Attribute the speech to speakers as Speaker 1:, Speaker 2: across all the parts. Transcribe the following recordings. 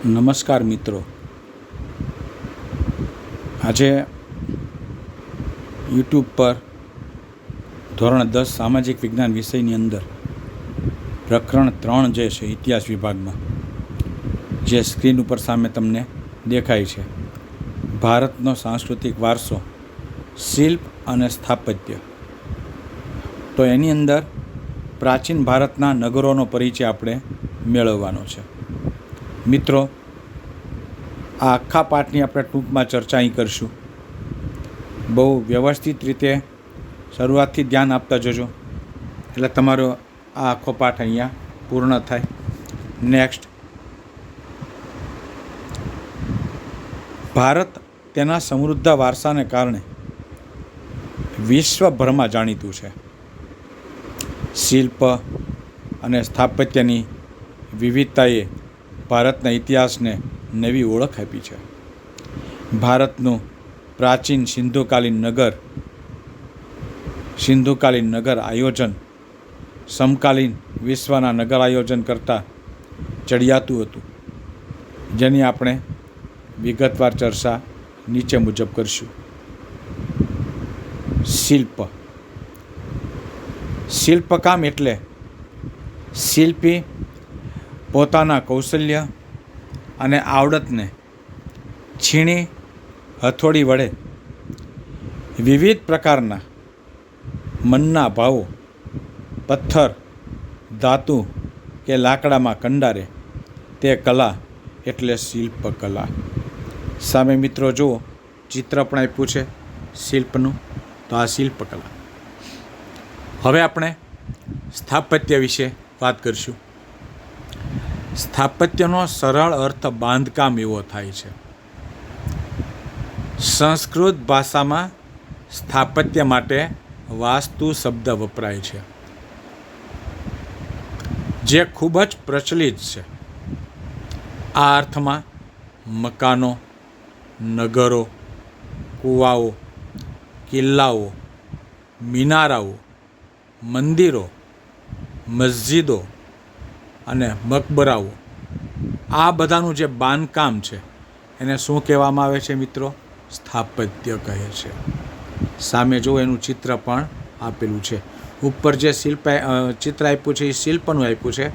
Speaker 1: નમસ્કાર મિત્રો, આજે યુટ્યુબ પર ધોરણ 10 સામાજિક વિજ્ઞાન વિષયની અંદર પ્રકરણ 3 જે છે ઇતિહાસ વિભાગમાં, જે સ્ક્રીન ઉપર સામે તમને દેખાય છે, ભારતનો સાંસ્કૃતિક વારસો, શિલ્પ અને સ્થાપત્ય. તો એની અંદર પ્રાચીન ભારતના નગરોનો પરિચય આપણે મેળવવાનો છે. મિત્રો, આ આખા પાઠની આપણે ટૂંકમાં ચર્ચા અહીં કરશું. બહુ વ્યવસ્થિત રીતે શરૂઆતથી ધ્યાન આપતા જજો, એટલે તમારો આ આખો પાઠ અહીંયા પૂર્ણ થાય. નેક્સ્ટ, ભારત તેના સમૃદ્ધ વારસાને કારણે વિશ્વભરમાં જાણીતું છે. શિલ્પ અને સ્થાપત્યની વિવિધતાએ ભારતના ઇતિહાસને નવી ઓળખ આપી છે. ભારતનું પ્રાચીન સિંધુકાલીન નગર આયોજન સમકાલીન વિશ્વના નગર આયોજન કરતાં ચડિયાતું હતું, જેની આપણે વિગતવાર ચર્ચા નીચે મુજબ કરીશું. શિલ્પકામ એટલે શિલ્પી પોતાના કૌશલ્ય અને આવડતને છીણી હથોડી વડે વિવિધ પ્રકારના મનના ભાવો પથ્થર, ધાતુ કે લાકડામાં કંડારે તે કલા એટલે શિલ્પકલા. સામે મિત્રો જુઓ, ચિત્ર પણ આપ્યું છે શિલ્પનું, તો આ શિલ્પકલા. હવે આપણે સ્થાપત્ય વિશે વાત કરીશું. સ્થાપત્યનો સરળ અર્થ બાંધકામ એવો થાય છે. સંસ્કૃત ભાષામાં સ્થાપત્ય માટે વાસ્તુ શબ્દ વપરાય છે, જે ખૂબ જ પ્રચલિત છે. આ અર્થમાં મકાનો, નગરો, કૂવાઓ, કિલ્લાઓ, મિનારાઓ, મંદિરો, મસ્જિદો અને મકબરાઓ, આ બધાનું જે બાંધકામ છે એને શું કહેવામાં આવે છે મિત્રો? સ્થાપત્ય કહે છે. સામે જો એનું ચિત્ર પણ આપેલું છે. ઉપર જે ચિત્ર આપ્યું છે એ શિલ્પનું આપ્યું છે.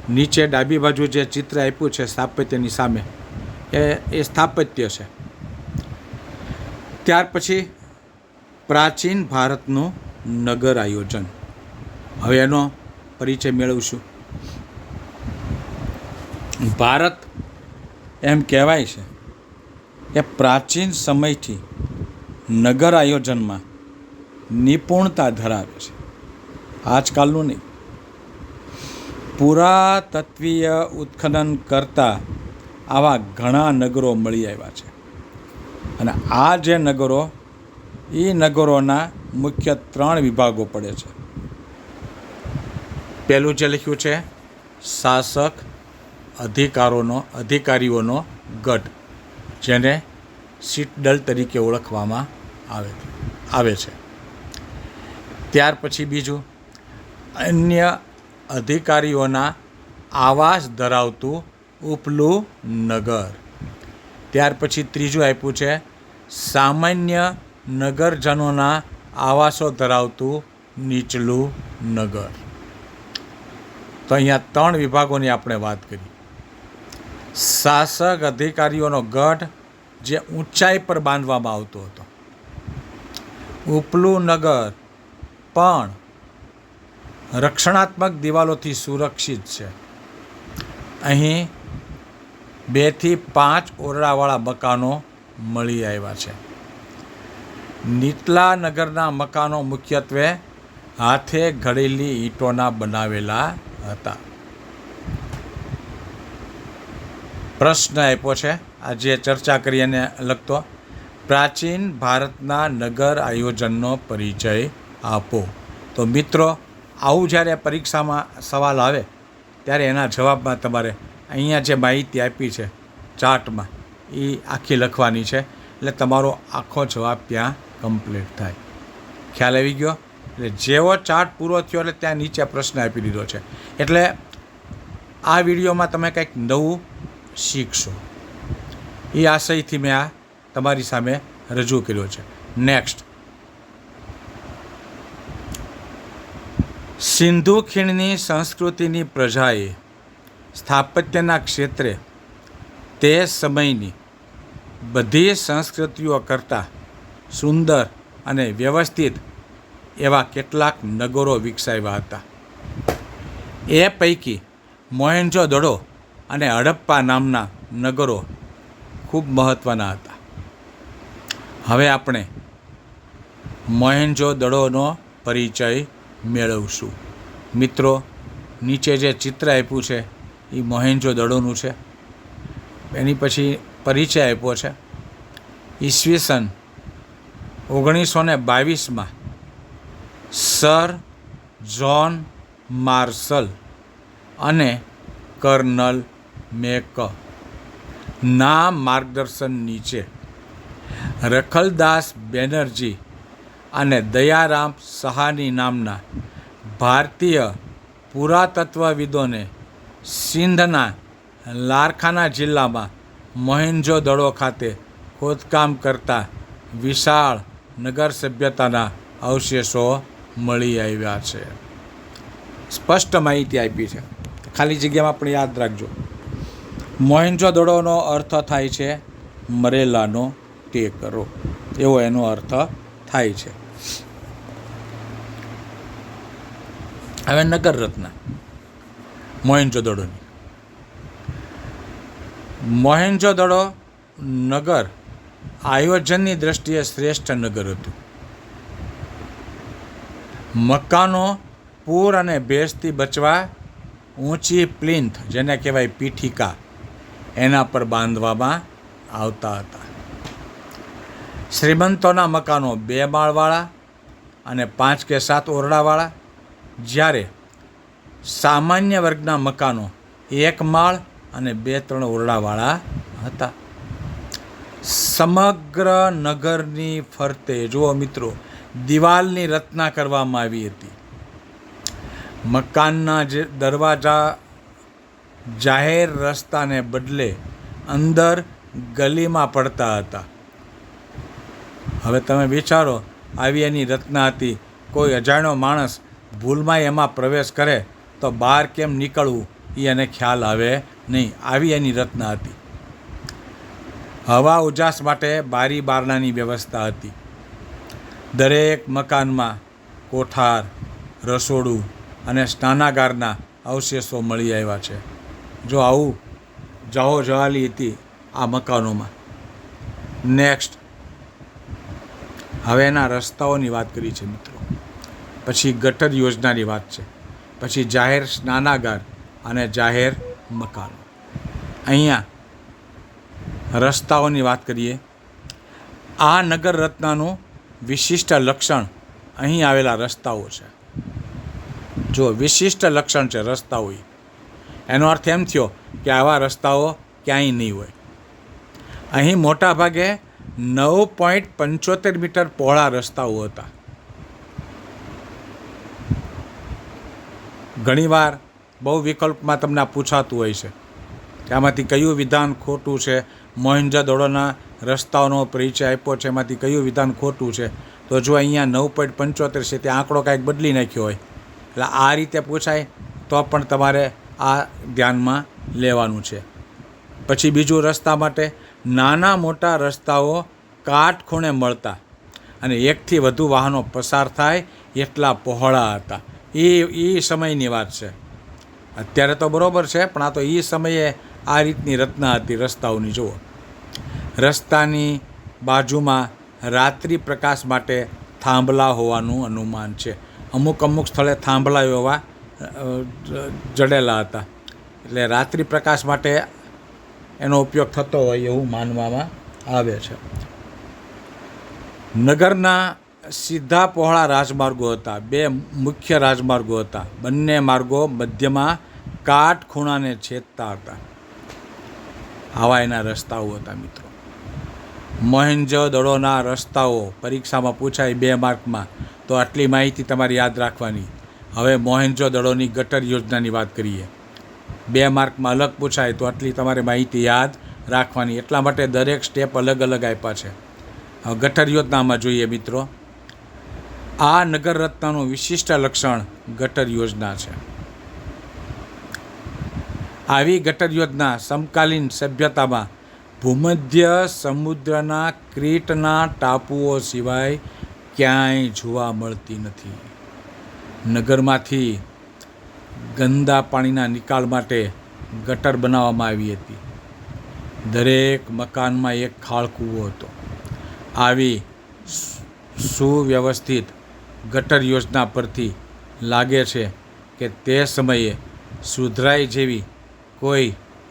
Speaker 1: નીચે ડાબી બાજુ જે ચિત્ર આપ્યું છે સ્થાપત્યની સામે, એ સ્થાપત્ય છે. ત્યાર પછી પ્રાચીન ભારતનું નગર આયોજન. હવે એનો પરિચય મેળવશું. ભારત એમ કહેવાય છે કે પ્રાચીન સમયથી નગર આયોજનમાં નિપુણતા ધરાવે છે. આજકાલનું નહીં. પુરાતત્વીય ઉત્ખનન કરતાં આવા ઘણા નગરો મળી આવ્યા છે. અને આ જે નગરો, એ નગરોના મુખ્ય 3 વિભાગો પડે છે. પહેલું જે લખ્યું છે, શાસક અધિકારીઓનો ગઢ, જેને સિટડલ તરીકે ઓળખવામાં આવે છે. ત્યાર પછી બીજું, અન્ય અધિકારીઓના આવાસ ધરાવતું ઉપલું નગર. ત્યાર પછી ત્રીજું આપ્યું છે, સામાન્ય નગરજનોના આવાસો ધરાવતું નીચલું નગર. તો અહીંયા 3 વિભાગોની આપણે વાત કરી. શાસક અધિકારીઓનો ગઢ, જે ઊંચાઈ પર બાંધવામાં આવતો હતો. ઉપલું નગર પણ રક્ષણાત્મક દિવાલોથી સુરક્ષિત છે. અહીં 2 થી 5 ઓરડાવાળા મકાનો મળી આવ્યા છે. નીચલા નગરના મકાનો મુખ્યત્વે હાથે ઘડેલી ઈંટોના બનાવેલા હતા. પ્રશ્ન આપ્યો છે, આ જે ચર્ચા કરી એને લગતો, પ્રાચીન ભારતના નગર આયોજનનો પરિચય આપો. તો મિત્રો, આવું જ્યારે પરીક્ષામાં સવાલ આવે ત્યારે એના જવાબમાં તમારે અહીંયા જે માહિતી આપી છે ચાર્ટમાં, એ આખી લખવાની છે, એટલે તમારો આખો જવાબ ત્યાં કમ્પ્લીટ થાય. ખ્યાલ આવી ગયો? એટલે જેવો ચાર્ટ પૂરો થયો એટલે ત્યાં નીચે પ્રશ્ન આપી દીધો છે. એટલે આ વિડીયોમાં તમે કંઈક નવું શીખશો. એ આશયથી મેં આ તમારી સામે રજૂ કર્યો છે. નેક્સ્ટ, સિંધુ ખીણની સંસ્કૃતિની પ્રજાએ સ્થાપત્યના ક્ષેત્રે તે સમયની બધી સંસ્કૃતિઓ કરતાં સુંદર અને વ્યવસ્થિત એવા કેટલાક નગરો વિકસાવ્યા હતા. એ પૈકી મોહેન્જો-દડો અને હડપ્પા નામના નગરો ખૂબ મહત્ત્વના હતા. હવે આપણે મોહેન્જો-દડોનો પરિચય મેળવશું. મિત્રો, નીચે જે ચિત્ર આપ્યું છે એ મોહેન્જો-દડોનું છે. એની પછી પરિચય આપ્યો છે. ઈસવીસન 1922માં સર જ્હોન માર્શલ અને કર્નલ મેકના માર્ગદર્શન નીચે રખલદાસ બેનર્જી અને દયારામ સહાની નામના ભારતીય પુરાતત્વવિદોને સિંધના લારકાના જિલ્લામાં મોહેન્જો-દડો ખાતે ખોદકામ કરતા વિશાળ નગર સભ્યતાના અવશેષો મળી આવ્યા છે. સ્પષ્ટ માહિતી આપી છે, ખાલી જગ્યામાં પણ યાદ રાખજો. મોહેન્જો-દડોનો અર્થ થાય છે મરેલાનો ટેકરો, એવો એનો અર્થ થાય છે. હવે નગર રચના મોહેન્જો-દડોની. મોહેન્જો-દડો નગર આયોજનની દ્રષ્ટિએ શ્રેષ્ઠ નગર હતું. મકાનો પૂર અને ભેજથી બચવા ઊંચી પ્લિન્થ, જેને કહેવાય પીઠિકા, એના પર બાંધવામાં આવતા હતા. શ્રીમંતોના મકાનો 2 માળવાળા અને 5 કે 7 ઓરડાવાળા, જ્યારે સામાન્ય વર્ગના મકાનો 1 માળ અને 2-3 ઓરડાવાળા હતા. સમગ્ર નગરની ફરતે જુઓ મિત્રો, દિવાલની રચના કરવામાં આવી હતી. મકાનના જે દરવાજા જાહેર રસ્તાને બદલે અંદર ગલીમાં પડતા હતા. હવે તમે વિચારો, આવી એની રચના હતી. કોઈ અજાણ્યો માણસ ભૂલમાં એમાં પ્રવેશ કરે તો બહાર કેમ નીકળવું એ એને ખ્યાલ આવે નહીં. આવી એની રચના હતી. હવા ઉજાસ માટે બારી બારણાની વ્યવસ્થા હતી. દરેક મકાનમાં કોઠાર, રસોડું અને સ્નાનાગારના અવશેષો મળી આવ્યા છે. જો આવું જાહો જવાલી હતી આ મકાનોમાં. નેક્સ્ટ, હવે એના રસ્તાઓની વાત કરી છે મિત્રો. પછી ગટર યોજનાની વાત છે. પછી જાહેર સ્નાનાગાર અને જાહેર મકાનો. અહીંયા રસ્તાઓની વાત કરીએ. આ નગર રચનાનું વિશિષ્ટ લક્ષણ અહીં આવેલા રસ્તાઓ છે. જો વિશિષ્ટ લક્ષણ છે રસ્તાઓ, એનો અર્થ એમ થયો કે આવા રસ્તાઓ ક્યાંય નહીં હોય. અહીં મોટાભાગે 9.75 મીટર પહોળા રસ્તાઓ હતા. ઘણીવાર બહુ વિકલ્પમાં તમને પૂછાતું હોય છે કે આમાંથી કયું વિધાન ખોટું છે. મોહેન્જો-દડોના રસ્તાઓનો પરિચય આપ્યો છે, એમાંથી કયું વિધાન ખોટું છે. તો જો અહીંયા 9.75 છે, તે આંકડો કાંઈક બદલી નાખ્યો હોય. એટલે આ રીતે પૂછાય તો પણ તમારે આ ધ્યાનમાં લેવાનું છે. પછી બીજું, રસ્તા માટે નાના મોટા રસ્તાઓ કાટખૂણે મળતા અને એકથી વધુ વાહનો પસાર થાય એટલા પહોળા હતા. એ સમયની વાત છે. અત્યારે તો બરાબર છે, પણ આ તો એ સમયે આ રીતની રચના હતી રસ્તાઓની. જુઓ, રસ્તાની બાજુમાં રાત્રિ પ્રકાશ માટે થાંભલા હોવાનું અનુમાન છે. અમુક સ્થળે થાંભલા એવા જડેલા હતા, એટલે રાત્રિ પ્રકાશ માટે એનો ઉપયોગ થતો હોય એવું માનવામાં આવે છે. નગરના સીધા પહોળા રાજમાર્ગો હતા. 2 મુખ્ય રાજમાર્ગો હતા. બંને માર્ગો મધ્યમાં કાટખૂણાને છેદતા હતા. આવા એના રસ્તાઓ હતા મિત્રો. મોહેન્જો-દડોના રસ્તાઓ પરીક્ષામાં પૂછાય 2 માર્કમાં, તો આટલી માહિતી તમારે યાદ રાખવાની. હવે મોહેન્જો-દડોની ગટર યોજનાની વાત કરીએ. 2 માર્કમાં અલગ પૂછાય તો આટલી તમારે માહિતી યાદ રાખવાની. એટલા માટે દરેક સ્ટેપ અલગ અલગ આપ્યા છે. હવે ગટર યોજનામાં જોઈએ મિત્રો. આ નગર રત્નનું વિશિષ્ટ લક્ષણ ગટર યોજના છે. આવી ગટર યોજના સમકાલીન સભ્યતામાં ભૂમધ્ય સમુદ્રના ક્રીટના ટાપુઓ સિવાય ક્યાંય જોવા મળતી નથી. નગરમાંથી ગંદા પાણીના નિકાલ માટે ગટર બનાવવામાં આવી હતી. દરેક મકાનમાં એક ખાળકૂવો હતો. આવી સુવ્યવસ્થિત ગટર યોજના પરથી લાગે છે કે તે સમયે સુધરાઈ જેવી કોઈ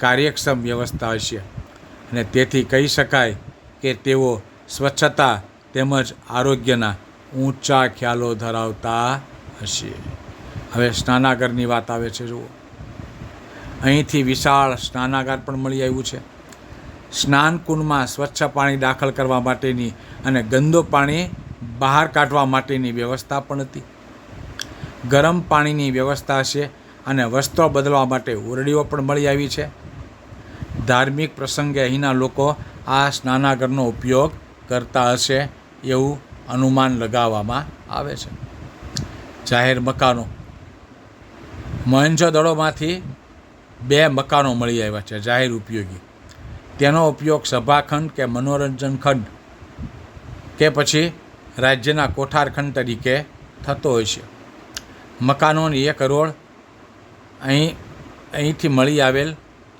Speaker 1: કાર્યક્ષમ વ્યવસ્થા હશે અને તેથી કહી શકાય કે તેઓ સ્વચ્છતા તેમજ આરોગ્યના ઊંચા ખ્યાલો ધરાવતા હશે. હવે સ્નાનાગારની વાત આવે છે. જુઓ, અહીંથી વિશાળ સ્નાનાગાર પણ મળી આવ્યું છે. સ્નાનકુંડમાં સ્વચ્છ પાણી દાખલ કરવા માટેની અને ગંદુ પાણી બહાર કાઢવા માટેની વ્યવસ્થા પણ હતી. ગરમ પાણીની વ્યવસ્થા છે અને વસ્ત્રો બદલવા માટે ઓરડીઓ પણ મળી આવી છે. ધાર્મિક પ્રસંગે અહીંના લોકો આ સ્નાનાગારનો ઉપયોગ કરતા હશે એવું અનુમાન લગાવવામાં આવે છે. જાહેર મકાનો. મોહેંજો-દડોમાંથી 2 મકાનો મળી આવ્યા છે જાહેર ઉપયોગી. તેનો ઉપયોગ સભાખંડ કે મનોરંજન ખંડ કે પછી રાજ્યના કોઠારખંડ તરીકે થતો હોય છે. મકાનોની એક રોડ અહીંથી મળી આવેલ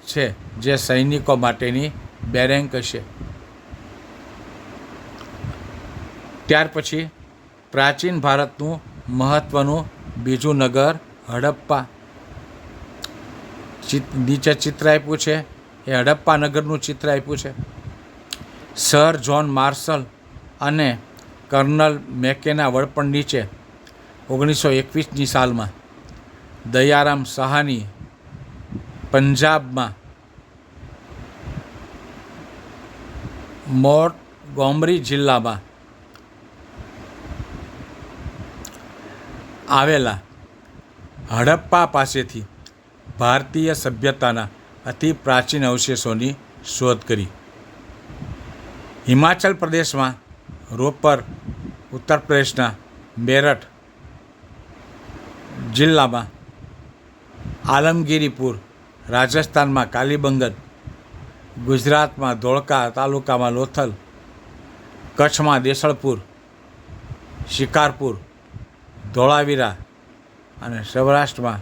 Speaker 1: છે જે સૈનિકો માટેની બેરેક હશે. ત્યાર પછી પ્રાચીન ભારતનું મહત્ત્વનું બીજું નગર હડપ્પા. નીચે ચિત્ર આપ્યું છે એ હડપ્પા નગરનું ચિત્ર આપ્યું છે. સર જ્હોન માર્શલ અને કર્નલ મેકેના વડપણ નીચે 1921ની સાલમાં દયારામ સાહાની પંજાબમાં મોન્ટગોમરી જિલ્લામાં આવેલા હડપ્પા પાસેથી ભારતીય સભ્યતાના અતિ પ્રાચીન અવશેષોની શોધ કરી. હિમાચલ પ્રદેશમાં રોપર, ઉત્તર પ્રદેશના મેરઠ જિલ્લામાં આલમગીરીપુર, રાજસ્થાનમાં કાલીબંગન, ગુજરાતમાં ધોળકા તાલુકામાં લોથલ, કચ્છમાં દેસળપુર, શિકારપુર, ધોળાવીરા અને સૌરાષ્ટ્રમાં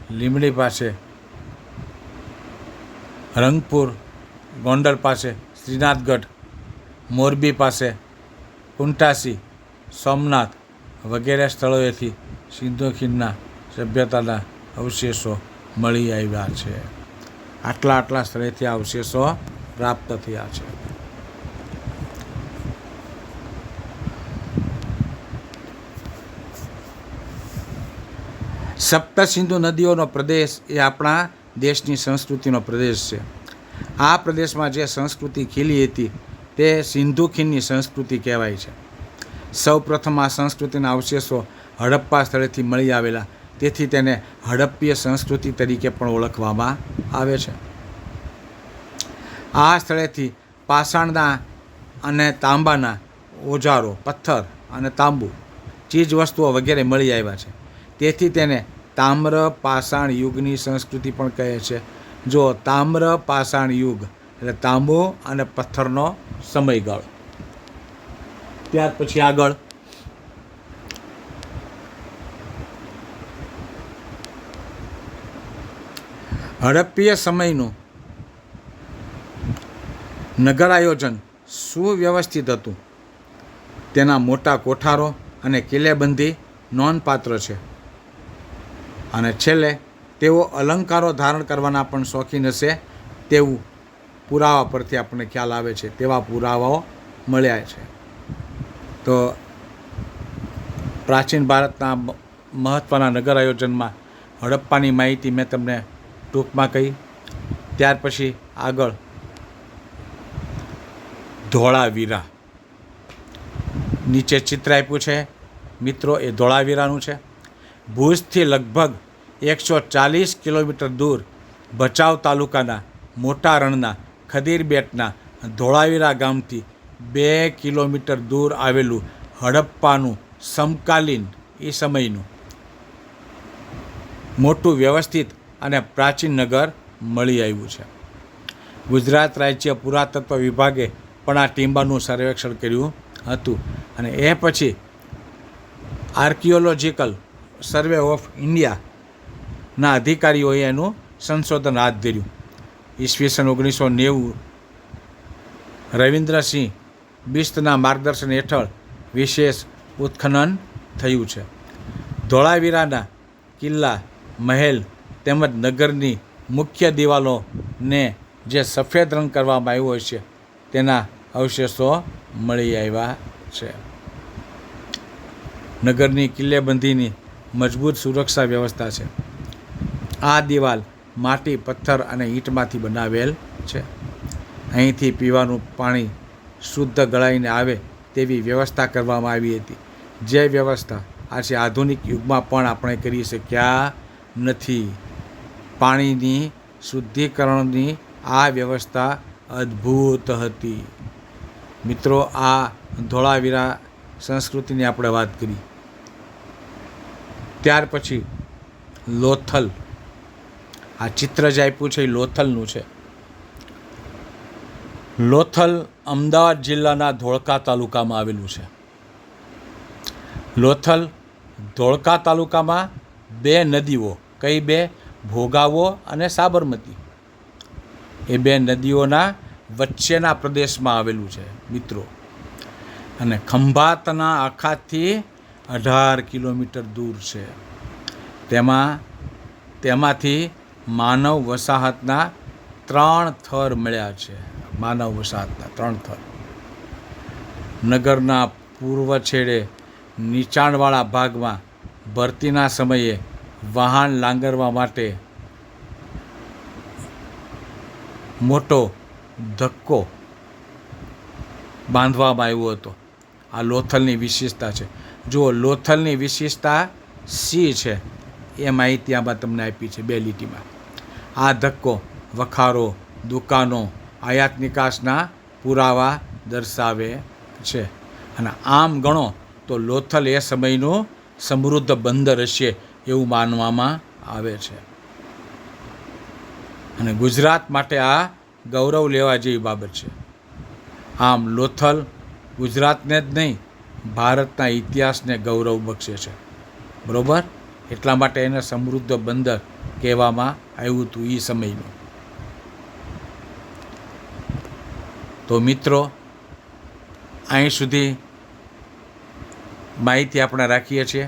Speaker 1: લીમડી પાસે, રંગપુર, ગોંડલ પાસે, શ્રીનાથગઢ, મોરબી પાસે, કુંટાસી, સોમનાથ વગેરે સ્થળોએથી સિંધુ ખીણના સભ્યતાના અવશેષો મળી આવ્યા છે. આટલા સ્થળેથી આ અવશેષો પ્રાપ્ત થયા છે. સપ્તસિંધુ નદીઓનો પ્રદેશ એ આપણા દેશની સંસ્કૃતિનો પ્રદેશ છે. આ પ્રદેશમાં જે સંસ્કૃતિ ખીલી હતી તે સિંધુ ખીણની સંસ્કૃતિ કહેવાય છે. સૌ પ્રથમ આ સંસ્કૃતિના અવશેષો હડપ્પા સ્થળેથી મળી આવેલા, તેથી તેને હડપ્પીય સંસ્કૃતિ તરીકે પણ ઓળખવામાં આવે છે. આ સ્થળેથી પાષાણના અને તાંબાના ઓજારો, પથ્થર અને તાંબુ ચીજવસ્તુઓ વગેરે મળી આવ્યા છે. તેથી તેને તામ્ર પાષાણ યુગની સંસ્કૃતિ પણ કહે છે. જો તામ્ર પાષાણ યુગ એટલે તાંબુ અને પથ્થરનો સમયગાળો. ત્યાર પછી આગળ હડપ્પીય સમયનું નગર આયોજન સુવ્યવસ્થિત હતું. તેના મોટા કોઠારો અને કિલ્લેબંધી નોંધપાત્ર છે. અને છેલ્લે તેઓ અલંકારો ધારણ કરવાના પણ શોખીન હશે તેવું પુરાવા પરથી આપણને ખ્યાલ આવે છે. તેવા પુરાવાઓ મળ્યા છે. તો પ્રાચીન ભારતના મહત્ત્વના નગર આયોજનમાં હડપ્પાની માહિતી મેં તમને ટૂંકમાં કહી. ત્યાર પછી આગળ ધોળાવીરા. નીચે ચિત્ર આપ્યું છે મિત્રો, એ ધોળાવીરાનું છે. ભુજથી લગભગ 140 કિલોમીટર દૂર ભચાઉ તાલુકાના મોટા રણના ખદીરબેટના ધોળાવીરા ગામથી 2 કિલોમીટર દૂર આવેલું હડપ્પાનું સમકાલીન એ સમયનું મોટું વ્યવસ્થિત અને પ્રાચીન નગર મળી આવ્યું છે. ગુજરાત રાજ્ય પુરાતત્વ વિભાગે પણ આ ટીંબાનું સર્વેક્ષણ કર્યું હતું અને એ પછી આર્કિયોલોજીકલ સર્વે ઓફ ઇન્ડિયાના અધિકારીઓએ એનું સંશોધન હાથ ધર્યું. ઈસવીસન 1990 રવિન્દ્રસિંહ બિસ્તના માર્ગદર્શન હેઠળ વિશેષ ઉત્ખનન થયું છે. ધોળાવીરાના કિલ્લા, મહેલ તેમજ નગરની મુખ્ય દિવાલોને જે સફેદ રંગ કરવામાં આવ્યો છે તેના અવશેષો મળી આવ્યા છે. નગરની કિલ્લેબંધીની મજબૂત સુરક્ષા વ્યવસ્થા છે. આ દિવાલ માટી, પથ્થર અને ઈંટમાંથી બનાવેલ છે. અહીંથી પીવાનું પાણી શુદ્ધ ગળાઈને આવે તેવી વ્યવસ્થા કરવામાં આવી હતી, જે વ્યવસ્થા આજે આધુનિક યુગમાં પણ આપણે કરી શક્યા નથી. પાણીની શુદ્ધિકરણની આ વ્યવસ્થા અદ્ભુત હતી. મિત્રો, આ ધોળાવીરા સંસ્કૃતિની આપણે વાત કરી. ત્યાર પછી લોથલ, આ ચિત્ર જે આપ્યું છે એ લોથલનું છે. લોથલ અમદાવાદ જિલ્લાના ધોળકા તાલુકામાં આવેલું છે. લોથલ ધોળકા તાલુકામાં 2 નદીઓ, કઈ 2? ભોગાવો અને સાબરમતી, એ 2 નદીઓના વચ્ચેના પ્રદેશમાં આવેલું છે મિત્રો. અને ખંભાતના અખાતથી 18 કિલોમીટર દૂર છે. તેમાંથી માનવ વસાહતના 3 થર મળ્યા છે. માનવ વસાહતના 3 થર. નગરના પૂર્વ છેડે નીચાણવાળા ભાગમાં ભરતીના સમયે વાહન લાંગરવા માટે મોટો ધક્કો બાંધવામાં આવ્યો હતો. આ લોથલની વિશેષતા છે. જુઓ, લોથલની વિશેષતા સી છે એ માહિતી આમાં તમને આપી છે 2 લીટીમાં. આ ધક્કો વખારો, દુકાનો, આયાત નિકાસના પુરાવા દર્શાવે છે. અને આમ ગણો તો લોથલ એ સમયનું સમૃદ્ધ બંદર હશે એવું માનવામાં આવે છે. અને ગુજરાત માટે આ ગૌરવ લેવા જેવી બાબત છે. આમ લોથલ ગુજરાતને જ નહીં, ભારતના ઇતિહાસને ગૌરવ બક્ષે છે. બરાબર? એટલા માટે એને સમૃદ્ધ બંદર કહેવામાં આવ્યું હતું એ સમયનું. તો મિત્રો, અહીં સુધી માહિતી આપણે રાખીએ છીએ.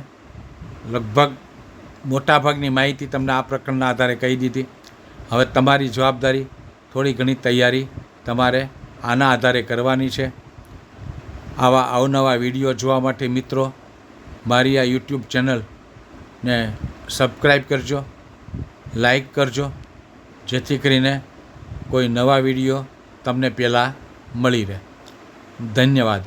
Speaker 1: લગભગ મોટાભાગની માહિતી તમને આ પ્રકરણના આધારે કહી દીધી. હવે તમારી જવાબદારી, થોડી ઘણી તૈયારી તમારે આના આધારે કરવાની છે. આવા અવનવા વિડીયો જોવા માટે મિત્રો મારી આ યુટ્યુબ ચેનલને સબસ્ક્રાઈબ કરજો, લાઈક કરજો, જેથી કરીને કોઈ નવા વિડીયો તમને પહેલાં મળી રહે. ધન્યવાદ.